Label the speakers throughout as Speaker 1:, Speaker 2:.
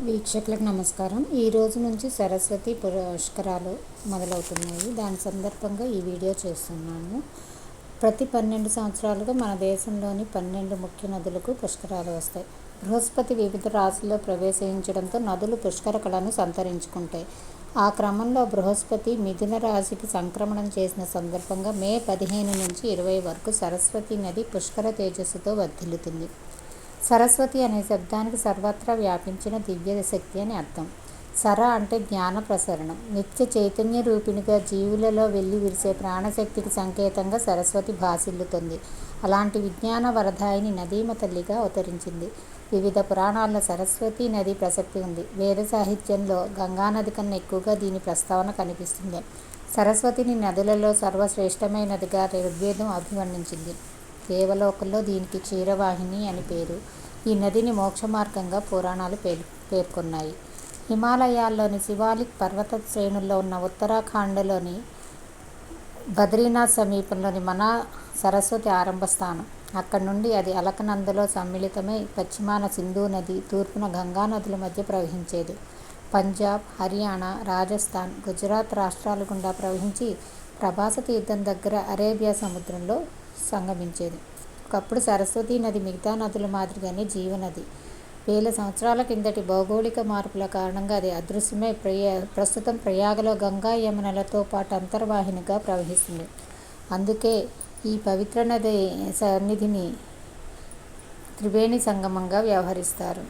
Speaker 1: వీక్షకులకు నమస్కారం. ఈ రోజు నుంచి సరస్వతి పుష్కరాలు మొదలవుతున్నాయి. దాని సందర్భంగా ఈ వీడియో చేస్తున్నాను. ప్రతి 12 సంవత్సరాలుగా మన దేశంలోని 12 ముఖ్య నదులకు పుష్కరాలు వస్తాయి. బృహస్పతి వివిధ రాశుల్లో ప్రవేశించడంతో నదులు పుష్కర కళను సంతరించుకుంటాయి. ఆ క్రమంలో బృహస్పతి మిథున రాశికి సంక్రమణం చేసిన సందర్భంగా మే 15 నుంచి 20 వరకు సరస్వతి నది పుష్కర తేజస్సుతో వర్ధిల్లుతుంది. సరస్వతి అనే శబ్దానికి సర్వత్రా వ్యాపించిన దివ్య శక్తి అని అర్థం. సర అంటే జ్ఞాన ప్రసరణం. నిత్య చైతన్య రూపిణిగా జీవులలో వెళ్ళి విరిసే ప్రాణశక్తికి సంకేతంగా సరస్వతి భాసిల్లుతుంది. అలాంటి విజ్ఞాన వరదాయిని నదీమ తల్లిగా అవతరించింది. వివిధ పురాణాల్లో సరస్వతి నది ప్రసక్తి ఉంది. వేద సాహిత్యంలో గంగానది కన్నా ఎక్కువగా దీని ప్రస్తావన కనిపిస్తుంది. సరస్వతిని నదులలో సర్వశ్రేష్టమైనదిగా ఋగ్వేదం అభివర్ణించింది. దేవలోకంలో దీనికి క్షీరవాహిని అని పేరు. ఈ నదిని మోక్ష మార్గంగా పురాణాలు పేర్కొన్నాయి. హిమాలయాల్లోని శివాలిక్ పర్వత శ్రేణుల్లో ఉన్న ఉత్తరాఖండ్లోని బద్రీనాథ్ సమీపంలోని మనా సరస్వతి ఆరంభ స్థానం. అక్కడి నుండి అది అలకనందలో సమ్మిళితమై పశ్చిమాన సింధు నది, తూర్పున గంగా నదుల మధ్య ప్రవహించేది. పంజాబ్, హర్యానా, రాజస్థాన్, గుజరాత్ రాష్ట్రాల గుండా ప్రవహించి ప్రభాస తీర్థం దగ్గర అరేబియా సముద్రంలో సంగమించేది. ఒకప్పుడు సరస్వతీ నది మిగతా నదుల మాదిరిగానే జీవనది. వేల సంవత్సరాల కిందటి భౌగోళిక మార్పుల కారణంగా అది అదృశ్యమై ప్రస్తుతం ప్రయాగలో గంగా, యమునలతో పాటు అంతర్వాహినిగా ప్రవహిస్తుంది. అందుకే ఈ పవిత్ర నది సన్నిధిని త్రివేణి సంగమంగా వ్యవహరిస్తారు.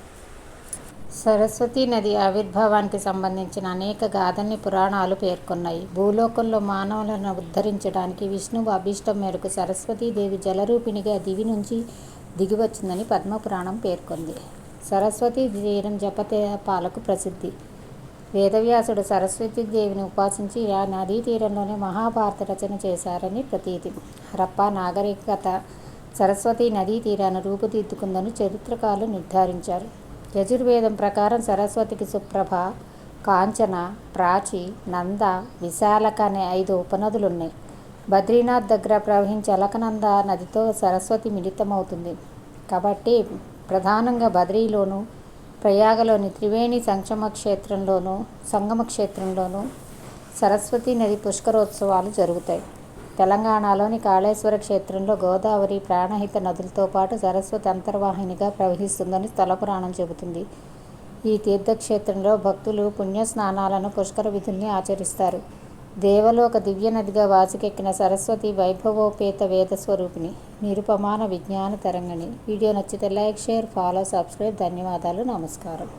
Speaker 1: సరస్వతీ నది ఆవిర్భావానికి సంబంధించిన అనేక గాథల్ని పురాణాలు పేర్కొన్నాయి. భూలోకంలో మానవులను ఉద్ధరించడానికి విష్ణువు అభీష్టం మేరకు సరస్వతీదేవి జలరూపిణిగా దివి నుంచి దిగివచ్చిందని పద్మపురాణం పేర్కొంది. సరస్వతీ తీరం జపతపాలకు ప్రసిద్ధి. వేదవ్యాసుడు సరస్వతీదేవిని ఉపాసించి ఆ నదీ తీరంలోనే మహాభారత రచన చేశారని ప్రతీతి. హరప్పా నాగరికత సరస్వతీ నదీ తీరాన్ని రూపుదిద్దుకుందని చరిత్రకారులు నిర్ధారించారు. యజుర్వేదం ప్రకారం సరస్వతికి సుప్రభ, కాంచన, ప్రాచి, నంద, విశాలక అనే 5 ఉపనదులున్నాయి. బద్రీనాథ్ దగ్గర ప్రవహించే అలకనంద నదితో సరస్వతి మిళితమవుతుంది. కాబట్టి ప్రధానంగా బద్రీలోను, ప్రయాగలోని త్రివేణి సంగమ క్షేత్రంలోనూ సరస్వతీ నది పుష్కరోత్సవాలు జరుగుతాయి. తెలంగాణలోని కాళేశ్వర క్షేత్రంలో గోదావరి, ప్రాణహిత నదులతో పాటు సరస్వతి అంతర్వాహినిగా ప్రవహిస్తుందని స్థల పురాణం చెబుతుంది. ఈ తీర్థక్షేత్రంలో భక్తులు పుణ్యస్నానాలను, పుష్కర విధుల్ని ఆచరిస్తారు. దేవలోక దివ్య నదిగా వాసికెక్కిన సరస్వతి వైభవోపేత వేద స్వరూపిణి, నిరుపమాన విజ్ఞాన తరంగిణి. వీడియో నచ్చితే లైక్, షేర్, ఫాలో, సబ్స్క్రైబ్. ధన్యవాదాలు. నమస్కారం.